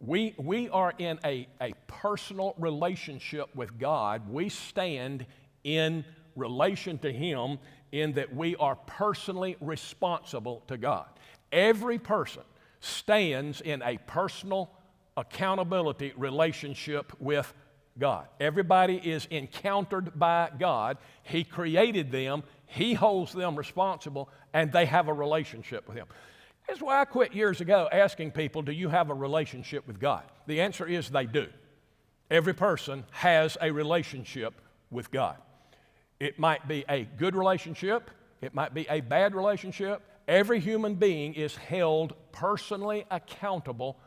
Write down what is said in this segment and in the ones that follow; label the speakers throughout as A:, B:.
A: We are in a personal relationship with God. We stand in relation to Him in that we are personally responsible to God. Every person stands in a personal accountability relationship with God. Everybody is encountered by God. He created them. He holds them responsible, and they have a relationship with Him. That's why I quit years ago asking people, do you have a relationship with God? The answer is they do. Every person has a relationship with God. It might be a good relationship. It might be a bad relationship. Every human being is held personally accountable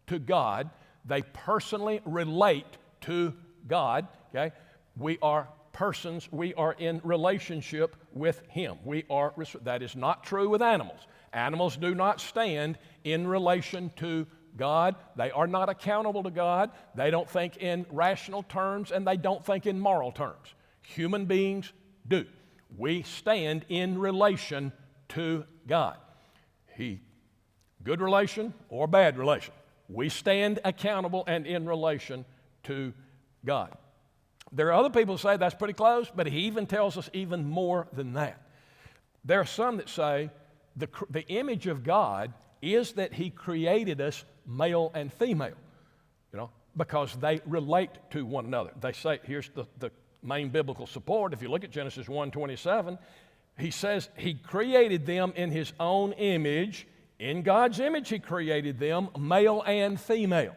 A: to God. They personally relate to God. Okay? We are persons. We are in relationship with Him. That is not true with animals. Animals do not stand in relation to God. They are not accountable to God. They don't think in rational terms, and they don't think in moral terms. Human beings do. We stand in relation to God. Good relation or bad relation. We stand accountable and in relation to God. There are other people who say that's pretty close, but He even tells us even more than that. There are some that say the image of God is that He created us male and female, because they relate to one another. They say, here's the main biblical support. If you look at Genesis 1:27, He says He created them in His own image. In God's image He created them, male and female.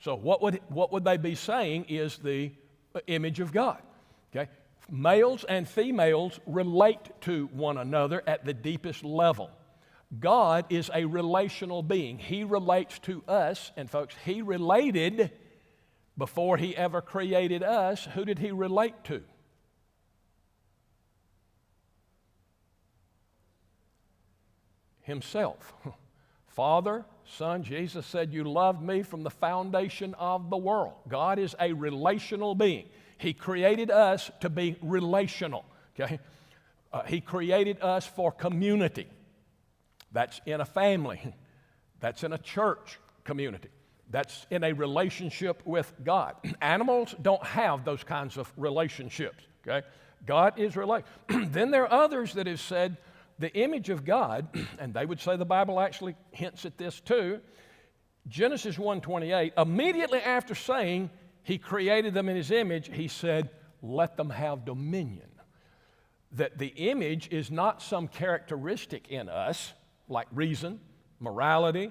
A: So what would they be saying is the image of God? Okay? Males and females relate to one another at the deepest level. God is a relational being. He relates to us, and folks, He related before He ever created us. Who did He relate to? Himself. Father, Son, Jesus said, you loved me from the foundation of the world. God is a relational being. He created us to be relational. Okay? He created us for community. That's in a family. That's in a church community. That's in a relationship with God. Animals don't have those kinds of relationships. Okay? God is relational. Then there are others that have said the image of God, and they would say the Bible actually hints at this too. Genesis 1:28, immediately after saying He created them in His image, He said, let them have dominion. That the image is not some characteristic in us, like reason, morality,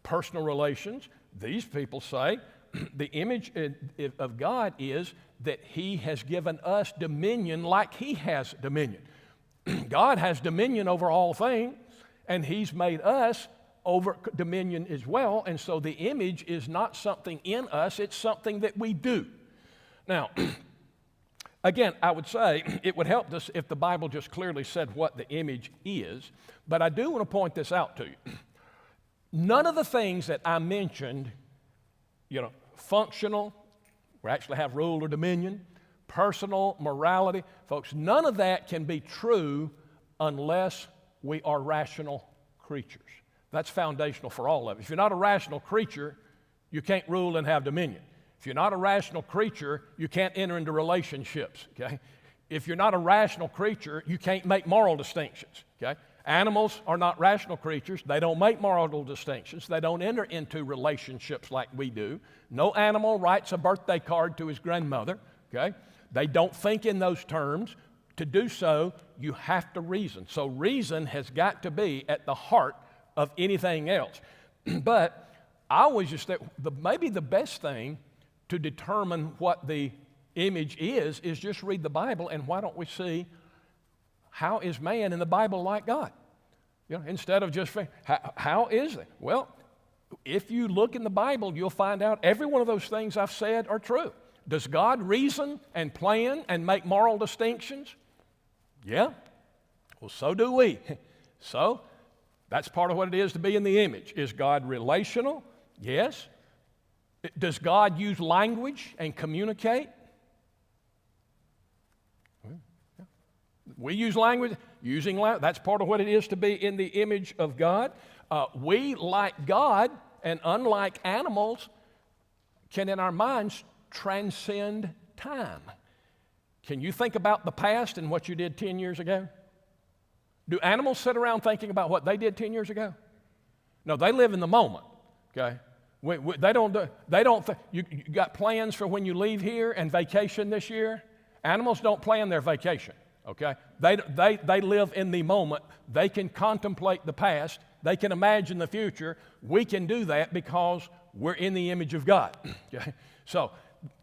A: personal relations. These people say the image of God is that He has given us dominion like He has dominion. God has dominion over all things, and He's made us over dominion as well, and so the image is not something in us, it's something that we do. Now, again, I would say it would help us if the Bible just clearly said what the image is, but I do want to point this out to you. None of the things that I mentioned, functional, we actually have rule or dominion, personal, morality, folks, none of that can be true unless we are rational creatures. That's foundational for all of it. If you're not a rational creature, you can't rule and have dominion. If you're not a rational creature, you can't enter into relationships, okay? If you're not a rational creature, you can't make moral distinctions, okay? Animals are not rational creatures. They don't make moral distinctions. They don't enter into relationships like we do. No animal writes a birthday card to his grandmother, okay? They don't think in those terms. To do so, you have to reason. So reason has got to be at the heart of anything else. But I always just think maybe the best thing to determine what the image is just read the Bible, and why don't we see how is man in the Bible like God? Instead of just how is it? Well, if you look in the Bible, you'll find out every one of those things I've said are true. Does God reason and plan and make moral distinctions? Yeah. Well, so do we. So that's part of what it is to be in the image. Is God relational? Yes. Does God use language and communicate? We use language. Using language, that's part of what it is to be in the image of God. We, like God, and unlike animals, can in our minds transcend time. Can you think about the past and what you did 10 years ago? Do animals sit around thinking about what they did 10 years ago? No, they live in the moment, okay? They don't you got plans for when you leave here and vacation this year? Animals don't plan their vacation, okay? They live in the moment. They can contemplate the past. They can imagine the future. We can do that because we're in the image of God, okay? So,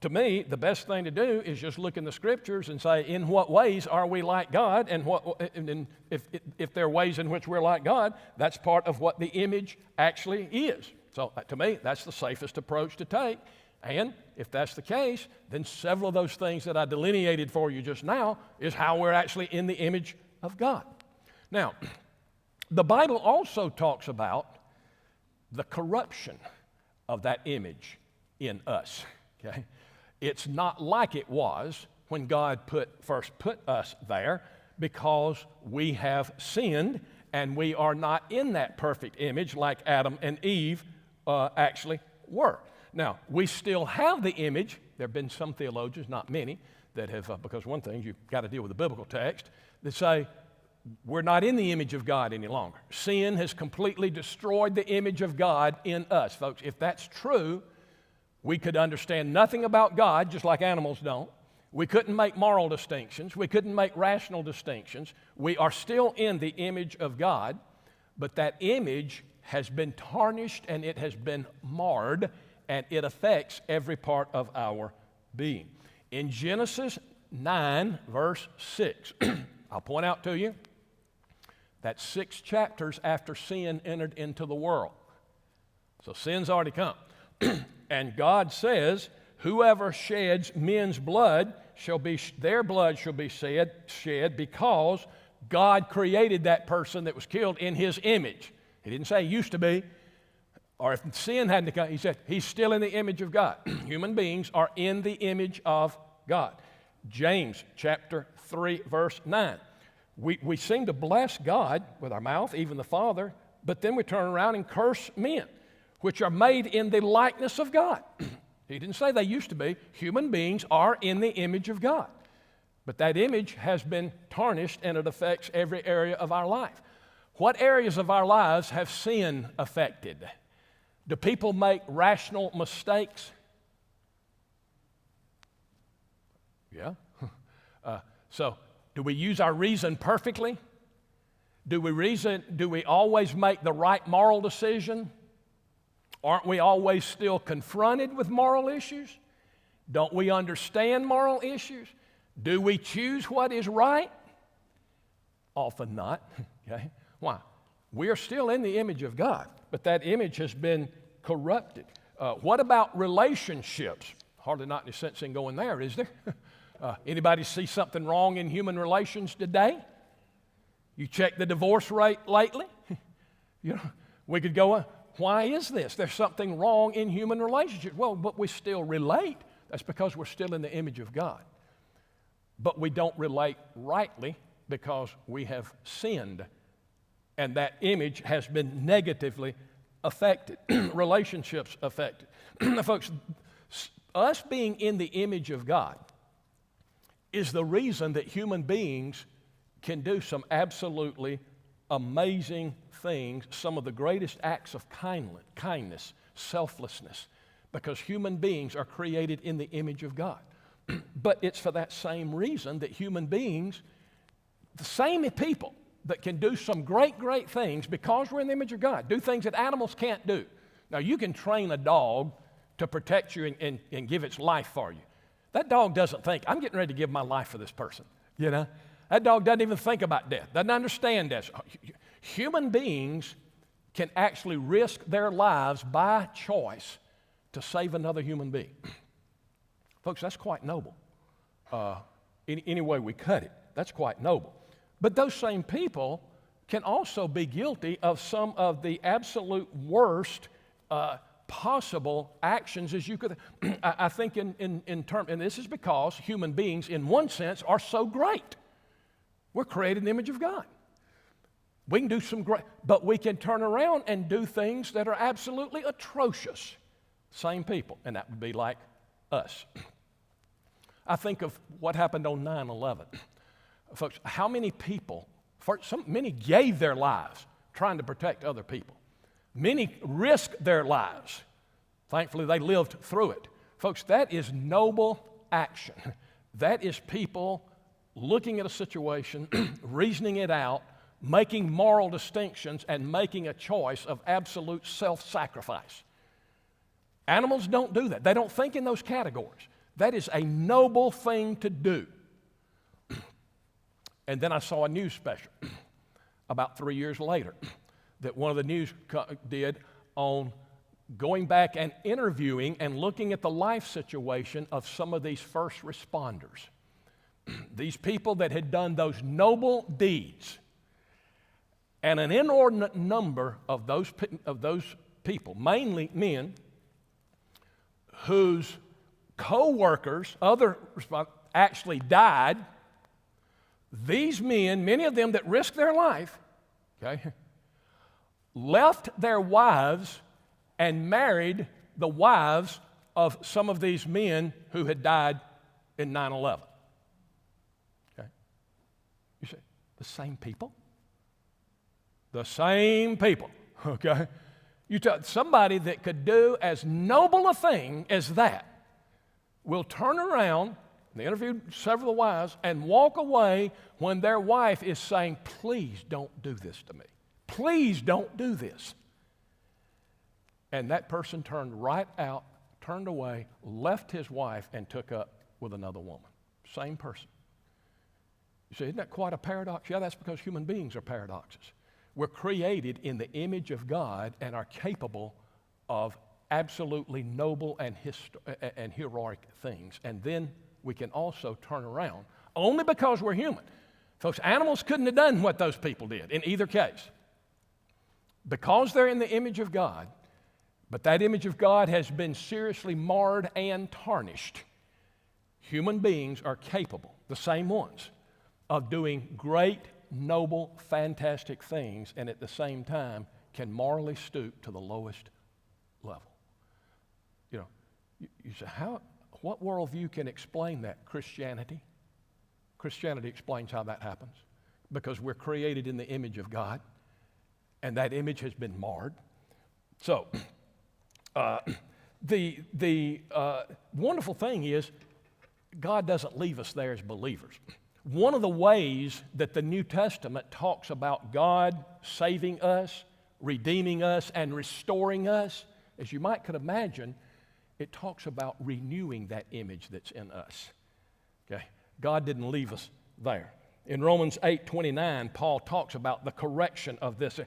A: to me, the best thing to do is just look in the Scriptures and say, in what ways are we like God? And if there are ways in which we're like God, that's part of what the image actually is. So to me, that's the safest approach to take. And if that's the case, then several of those things that I delineated for you just now is how we're actually in the image of God. Now, the Bible also talks about the corruption of that image in us. Okay? It's not like it was when God first put us there, because we have sinned and we are not in that perfect image like Adam and Eve actually were. Now, we still have the image. There have been some theologians, not many, that have, because one thing, you've got to deal with the biblical text, that say we're not in the image of God any longer. Sin has completely destroyed the image of God in us. Folks, if that's true, we could understand nothing about God, just like animals don't. We couldn't make moral distinctions. We couldn't make rational distinctions. We are still in the image of God, but that image has been tarnished and it has been marred, and it affects every part of our being. In Genesis 9, verse 6, I'll point out to you, that's 6 chapters after sin entered into the world. So sin's already come. And God says, whoever sheds men's blood, their blood shall be shed because God created that person that was killed in His image. He didn't say used to be, or if sin hadn't come, He said He's still in the image of God. Human beings are in the image of God. James chapter 3, verse 9. We seem to bless God with our mouth, even the Father, but then we turn around and curse men, which are made in the likeness of God. He didn't say they used to be. Human beings are in the image of God. But that image has been tarnished, and it affects every area of our life. What areas of our lives have sin affected? Do people make rational mistakes? Yeah. So, do we use our reason perfectly? Do we always make the right moral decision? Aren't we always still confronted with moral issues? Don't we understand moral issues? Do we choose what is right? Often not. Okay? Why? We are still in the image of God, but that image has been corrupted. What about relationships? Hardly not any sense in going there, is there? Anybody see something wrong in human relations today? You check the divorce rate lately? You know, we could go, why is this? There's something wrong in human relationships. Well, but we still relate. That's because we're still in the image of God. But we don't relate rightly because we have sinned, and that image has been negatively affected. Relationships affected. Folks, us being in the image of God is the reason that human beings can do some absolutely amazing things, some of the greatest acts of kindness, selflessness, because human beings are created in the image of God. But it's for that same reason that human beings, the same people that can do some great, great things because we're in the image of God, do things that animals can't do. Now, you can train a dog to protect you and give its life for you. That dog doesn't think, I'm getting ready to give my life for this person, you know? That dog doesn't even think about death, doesn't understand death. Human beings can actually risk their lives by choice to save another human being. Folks, that's quite noble. Any way we cut it, that's quite noble. But those same people can also be guilty of some of the absolute worst possible actions as you could. I think in terms, and this is because human beings, in one sense, are so great. We're created in the image of God. We can do some great, but we can turn around and do things that are absolutely atrocious Same people, and that would be like us. I think of what happened on 9/11. Folks, how many people, many gave their lives trying to protect other people. Many risked their lives. Thankfully, they lived through it. Folks, that is noble action. That is people looking at a situation, reasoning it out, making moral distinctions, and making a choice of absolute self-sacrifice. Animals don't do that. They don't think in those categories. That is a noble thing to do. And then I saw a news special about 3 years later that one of the news did on going back and interviewing and looking at the life situation of some of these first responders. These people that had done those noble deeds. And an inordinate number of those people, mainly men, whose co-workers, actually died. These men, many of them that risked their life, okay, left their wives and married the wives of some of these men who had died in 9/11. Okay? You say, the same people? The same people, okay? You tell somebody that could do as noble a thing as that will turn around, they interviewed several wives, and walk away when their wife is saying, please don't do this to me. Please don't do this. And that person turned right out, turned away, left his wife, and took up with another woman. Same person. You say, isn't that quite a paradox? Yeah, that's because human beings are paradoxes. We're created in the image of God and are capable of absolutely noble and heroic things. And then we can also turn around, only because we're human. Folks, animals couldn't have done what those people did in either case. Because they're in the image of God, but that image of God has been seriously marred and tarnished. Human beings are capable, the same ones, of doing great, noble, fantastic things, and at the same time can morally stoop to the lowest level. You know, you say, what worldview can explain that? Christianity. Christianity explains how that happens. Because we're created in the image of God, and that image has been marred. So, the wonderful thing is, God doesn't leave us there as believers. One of the ways that the New Testament talks about God saving us, redeeming us, and restoring us, as you might could imagine, it talks about renewing that image that's in us. Okay? God didn't leave us there. In Romans 8:29, Paul talks about the correction of this.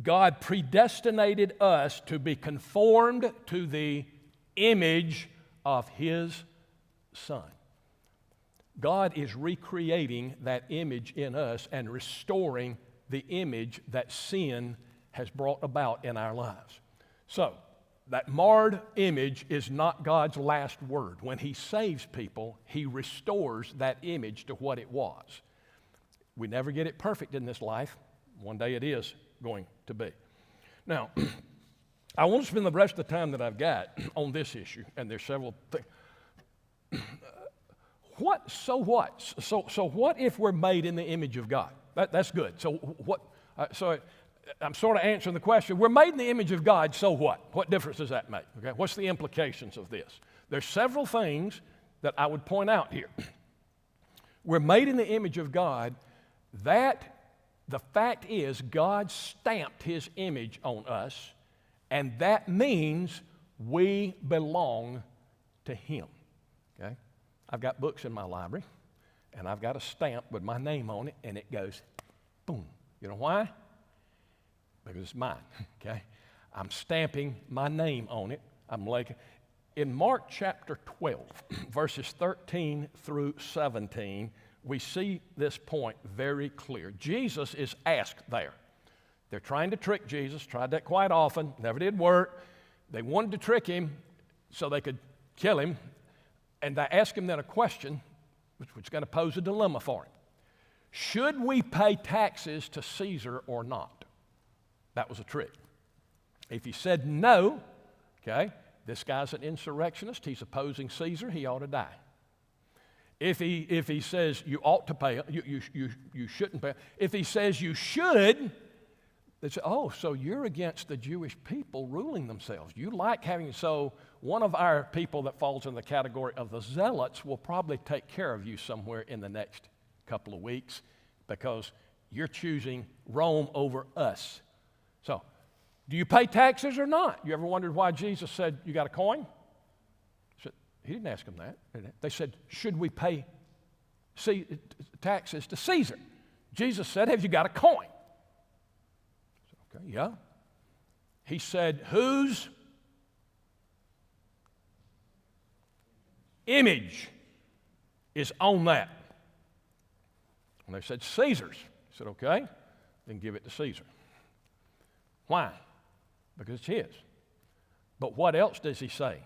A: God predestinated us to be conformed to the image of His Son. God is recreating that image in us and restoring the image that sin has brought about in our lives. So, that marred image is not God's last word. When He saves people, He restores that image to what it was. We never get it perfect in this life. One day it is going to be. Now, I want to spend the rest of the time that I've got on this issue, and there's several things. So what if we're made in the image of God? That's good. So what? So I'm sort of answering the question. We're made in the image of God, so what? What difference does that make? Okay, what's the implications of this? There's several things that I would point out here. We're made in the image of God. The fact is, God stamped His image on us, and that means we belong to Him. Okay? I've got books in my library, and I've got a stamp with my name on it, and it goes, boom. You know why? Because it's mine, okay? I'm stamping my name on it. I'm like, in Mark chapter 12, verses 13 through 17, we see this point very clear. Jesus is asked there. They're trying to trick Jesus, tried that quite often, never did work. They wanted to trick Him so they could kill Him. And they asked Him then a question, which was going to pose a dilemma for Him. Should we pay taxes to Caesar or not? That was a trick. If He said no, okay, this guy's an insurrectionist, he's opposing Caesar, he ought to die. If he says you ought to pay, you shouldn't pay. If he says you should, they say, oh, so you're against the Jewish people ruling themselves. You like having, so one of our people that falls in the category of the zealots will probably take care of you somewhere in the next couple of weeks because you're choosing Rome over us. So, do you pay taxes or not? You ever wondered why Jesus said, you got a coin? He didn't ask them that. They said, should we pay taxes to Caesar? Jesus said, have you got a coin? I said, okay, yeah. He said, whose image is on that? And they said, Caesar's. He said, okay, then give it to Caesar. Why? Because it's his. But what else does he say?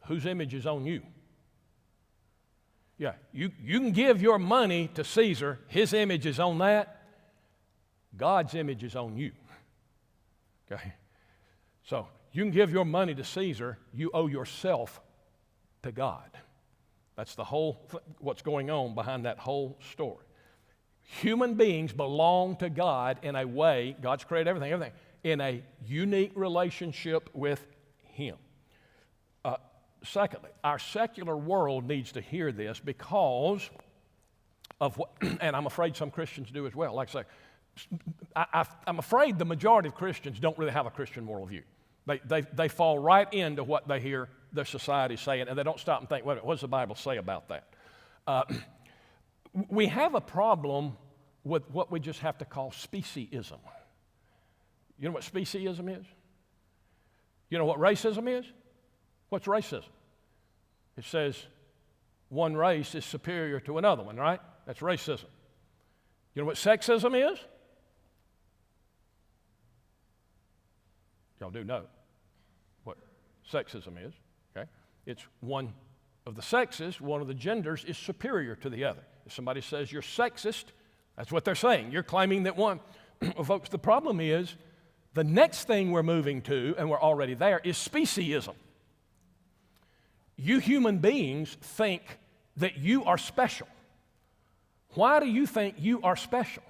A: Whose image is on you? Yeah, you can give your money to Caesar. His image is on that. God's image is on you. Okay? So you can give your money to Caesar. You owe yourself to God. That's the whole, what's going on behind that whole story. Human beings belong to God in a way, God's created everything, in a unique relationship with Him. Secondly, our secular world needs to hear this because of what, and I'm afraid some Christians do as well. Like I say, I'm afraid the majority of Christians don't really have a Christian worldview. They fall right into what they hear their society saying, and they don't stop and think, what does the Bible say about that? We have a problem with what we just have to call speciesism. You know what speciesism is? You know what racism is? What's racism? It says one race is superior to another one, right? That's racism. You know what sexism is? Y'all do know what sexism is, okay? It's one of the sexes, one of the genders is superior to the other. If somebody says you're sexist, that's what they're saying. You're claiming that one. Well, folks, the problem is the next thing we're moving to, and we're already there, is speciesism. You human beings think that you are special. Why do you think you are special?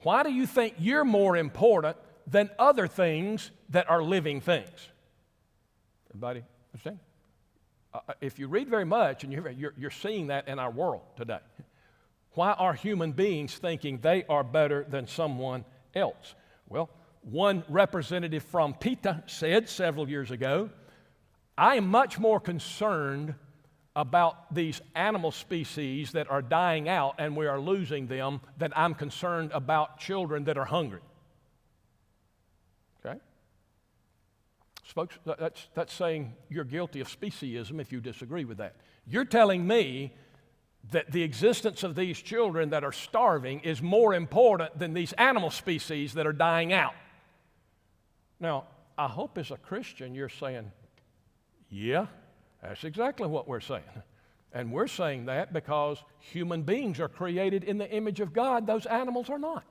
A: Why do you think you're more important than other things that are living things? Everybody understand? If you read very much, and you're seeing that in our world today. Why are human beings thinking they are better than someone else? Well, one representative from PETA said several years ago, I am much more concerned about these animal species that are dying out and we are losing them than I'm concerned about children that are hungry. Okay? So folks, that's saying you're guilty of speciesism if you disagree with that. You're telling me that the existence of these children that are starving is more important than these animal species that are dying out. Now, I hope as a Christian you're saying, yeah, that's exactly what we're saying. And we're saying that because human beings are created in the image of God. Those animals are not.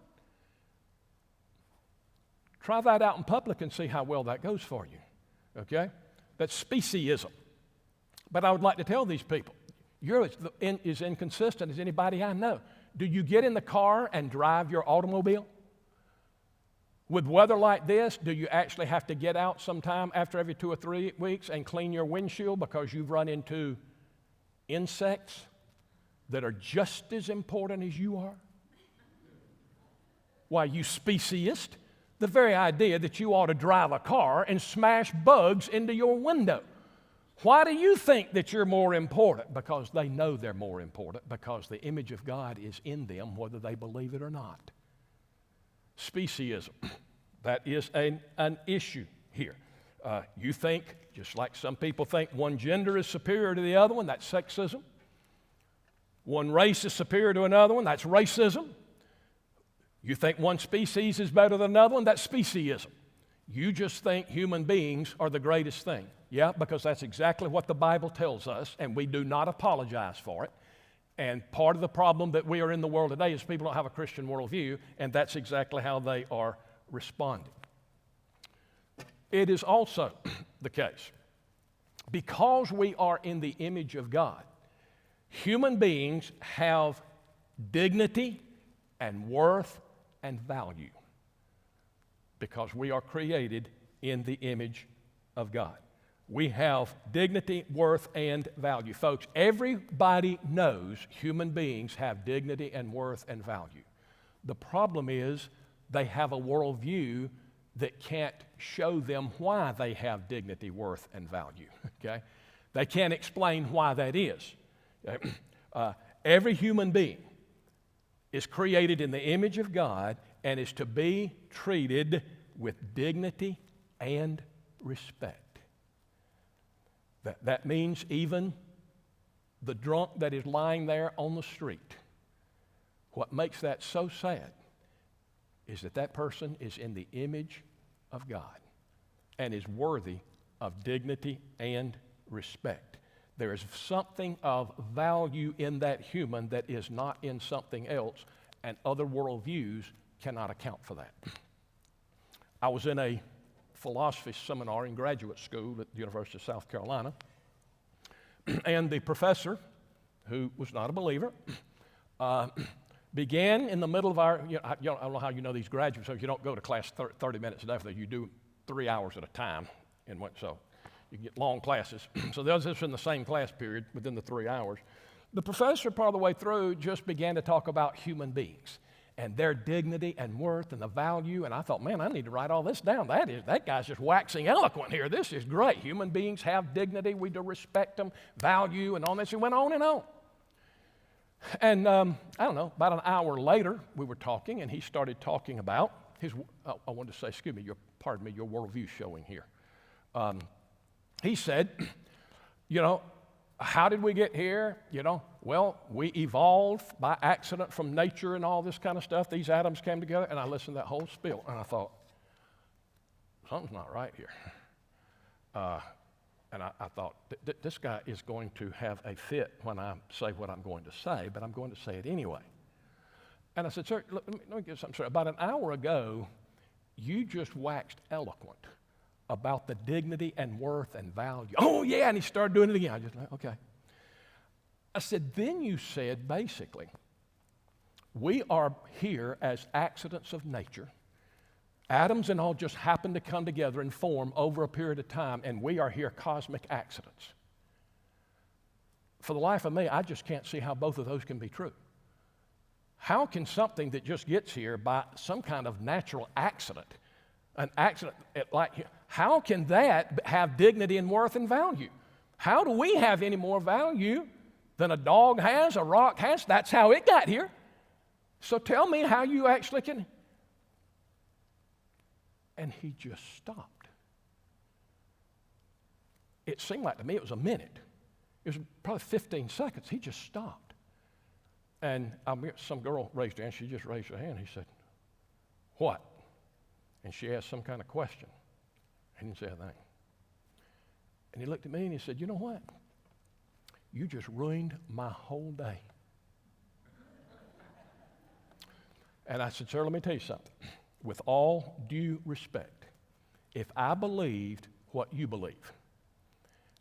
A: Try that out in public and see how well that goes for you. Okay? That's speciesism. But I would like to tell these people, you're as inconsistent as anybody I know. Do you get in the car and drive your automobile? With weather like this, do you actually have to get out sometime after every 2 or 3 weeks and clean your windshield because you've run into insects that are just as important as you are? Why, you speciesist, the very idea that you ought to drive a car and smash bugs into your window. Why do you think that you're more important? Because they know they're more important, because the image of God is in them whether they believe it or not. Speciesism, that is an issue here. You think, just like some people think one gender is superior to the other one, that's sexism. One race is superior to another one, that's racism. You think one species is better than another one, that's speciesism. You just think human beings are the greatest thing. Yeah, because that's exactly what the Bible tells us, and we do not apologize for it. And part of the problem that we are in the world today is people don't have a Christian worldview, and that's exactly how they are responding. It is also the case, because we are in the image of God, human beings have dignity and worth and value because we are created in the image of God. We have dignity, worth, and value. Folks, everybody knows human beings have dignity and worth and value. The problem is they have a worldview that can't show them why they have dignity, worth, and value, okay? They can't explain why that is. Every human being is created in the image of God and is to be treated with dignity and respect. That means even the drunk that is lying there on the street. What makes that so sad is that that person is in the image of God and is worthy of dignity and respect. There is something of value in that human that is not in something else, and other worldviews cannot account for that. I was in a philosophy seminar in graduate school at the University of South Carolina, and the professor, who was not a believer, began in the middle of our, I don't know how you know these graduates, so you don't go to class 30 minutes a day, you do 3 hours at a time, so you can get long classes. So those are in the same class period within the 3 hours. The professor, part of the way through, just began to talk about human beings and their dignity and worth and the value. And I thought, man, I need to write all this down. That guy's just waxing eloquent here. This is great. Human beings have dignity. We do respect them, value, and all this. He went on and on. And I don't know, about an hour later, we were talking, and he started talking about his, I wanted to say, excuse me, pardon me, your worldview showing here. He said, how did we get here? Well, we evolved by accident from nature and all this kind of stuff. These atoms came together, and I listened to that whole spiel, and I thought, something's not right here. And I thought, this guy is going to have a fit when I say what I'm going to say, but I'm going to say it anyway. And I said, sir, let me get something straight. About an hour ago, you just waxed eloquent about the dignity and worth and value. Oh, yeah, and he started doing it again. I just, okay. I said, then you said, basically, we are here as accidents of nature. Atoms and all just happen to come together and form over a period of time, and we are here cosmic accidents. For the life of me, I just can't see how both of those can be true. How can something that just gets here by some kind of natural accident, an accident how can that have dignity and worth and value? How do we have any more value than a dog has, a rock has? That's how it got here. So tell me how you actually can. And he just stopped. It seemed like to me it was a minute. It was probably 15 seconds. He just stopped. And some girl raised her hand. She just raised her hand. He said, what? And she asked some kind of question. He didn't say a thing. And he looked at me and he said, you know what? You just ruined my whole day. And I said, sir, let me tell you something. With all due respect, if I believed what you believe,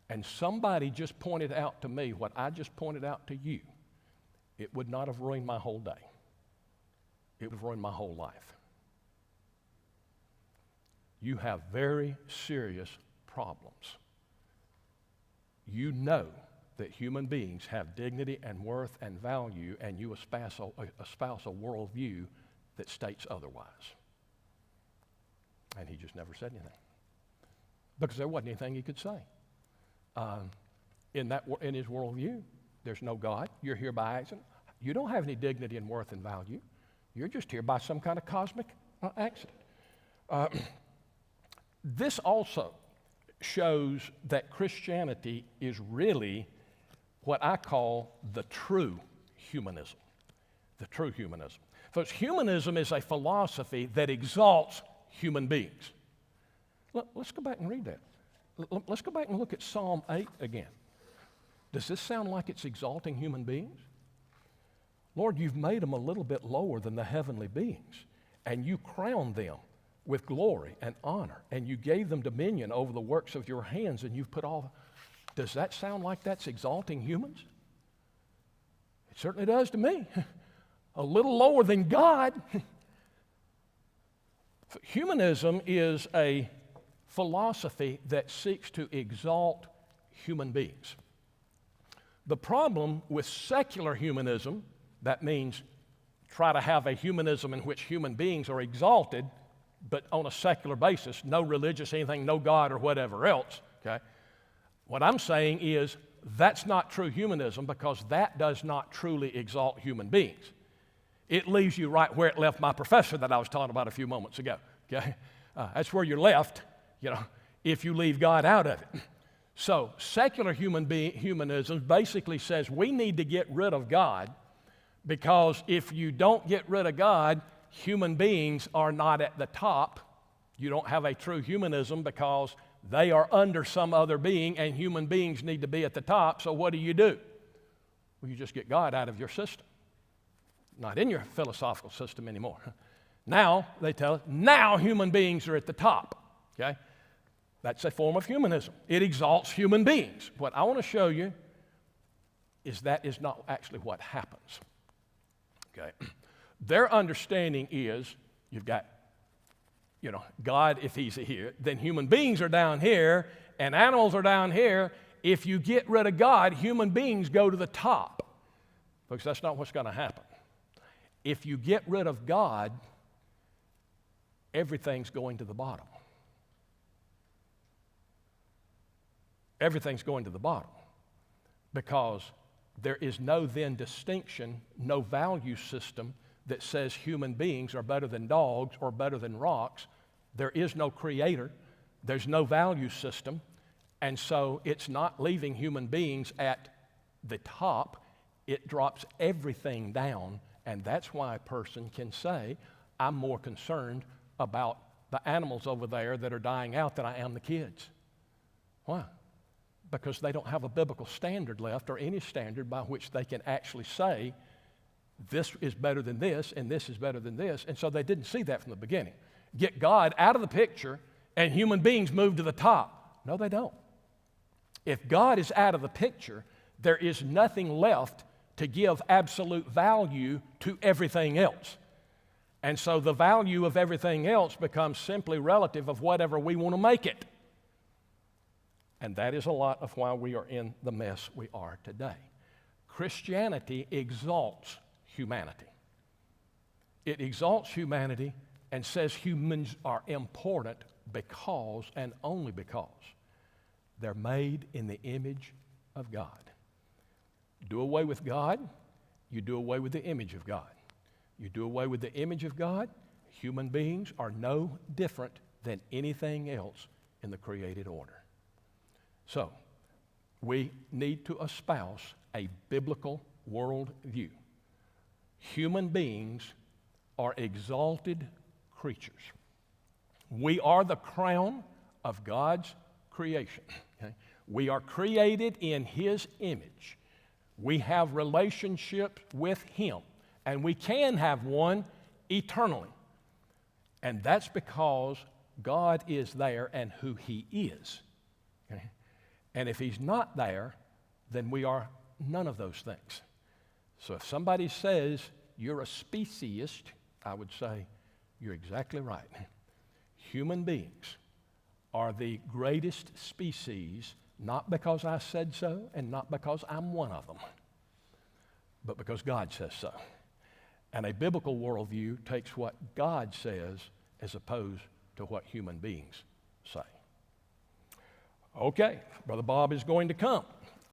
A: and somebody just pointed out to me what I just pointed out to you, it would not have ruined my whole day. It would have ruined my whole life. You have very serious problems. You know that human beings have dignity and worth and value, and you espouse a worldview that states otherwise. And he just never said anything because there wasn't anything he could say. In his worldview, there's no God. You're here by accident. You don't have any dignity and worth and value. You're just here by some kind of cosmic accident. This also shows that Christianity is really what I call the true humanism. The true humanism. Folks, humanism is a philosophy that exalts human beings. Let's go back and read that. Let's go back and look at Psalm 8 again. Does this sound like it's exalting human beings? Lord, you've made them a little bit lower than the heavenly beings, and you crown them with glory and honor, and you gave them dominion over the works of your hands, and you've put all. Does that sound like that's exalting humans? It certainly does to me. A little lower than God. Humanism is a philosophy that seeks to exalt human beings. The problem with secular humanism, that means try to have a humanism in which human beings are exalted, but on a secular basis, no religious anything, no God or whatever else, okay? What I'm saying is that's not true humanism, because that does not truly exalt human beings. It leaves you right where it left my professor that I was talking about a few moments ago, okay? That's where you're left, if you leave God out of it. So secular humanism basically says we need to get rid of God, because if you don't get rid of God, human beings are not at the top. You don't have a true humanism because they are under some other being, and human beings need to be at the top. So what do? Well, you just get God out of your system. Not in your philosophical system anymore. Now, they tell us, now human beings are at the top, okay? That's a form of humanism. It exalts human beings. What I want to show you is that is not actually what happens, okay? Their understanding is you've got, God, if he's here, then human beings are down here and animals are down here. If you get rid of God, human beings go to the top. Folks, that's not what's going to happen. If you get rid of God, everything's going to the bottom. Everything's going to the bottom, because there is no then distinction, no value system that says human beings are better than dogs or better than rocks. There is no creator. There's no value system. And so it's not leaving human beings at the top. It drops everything down. And that's why a person can say, I'm more concerned about the animals over there that are dying out than I am the kids. Why? Because they don't have a biblical standard left, or any standard by which they can actually say, this is better than this, and this is better than this. And so they didn't see that from the beginning. Get God out of the picture, and human beings move to the top. No, they don't. If God is out of the picture, there is nothing left to give absolute value to everything else. And so the value of everything else becomes simply relative of whatever we want to make it. And that is a lot of why we are in the mess we are today. Christianity exalts humanity. It exalts humanity and says humans are important because, and only because, they're made in the image of God. Do away with God, you do away with the image of God. You do away with the image of God, human beings are no different than anything else in the created order. So, we need to espouse a biblical worldview. Human beings are exalted creatures. We are the crown of God's creation. Okay? We are created in His image. We have relationship with Him, and we can have one eternally. And that's because God is there and who He is. Okay? And if He's not there, then we are none of those things. So if somebody says you're a speciesist, I would say you're exactly right. Human beings are the greatest species, not because I said so and not because I'm one of them, but because God says so. And a biblical worldview takes what God says as opposed to what human beings say. Okay, Brother Bob is going to come.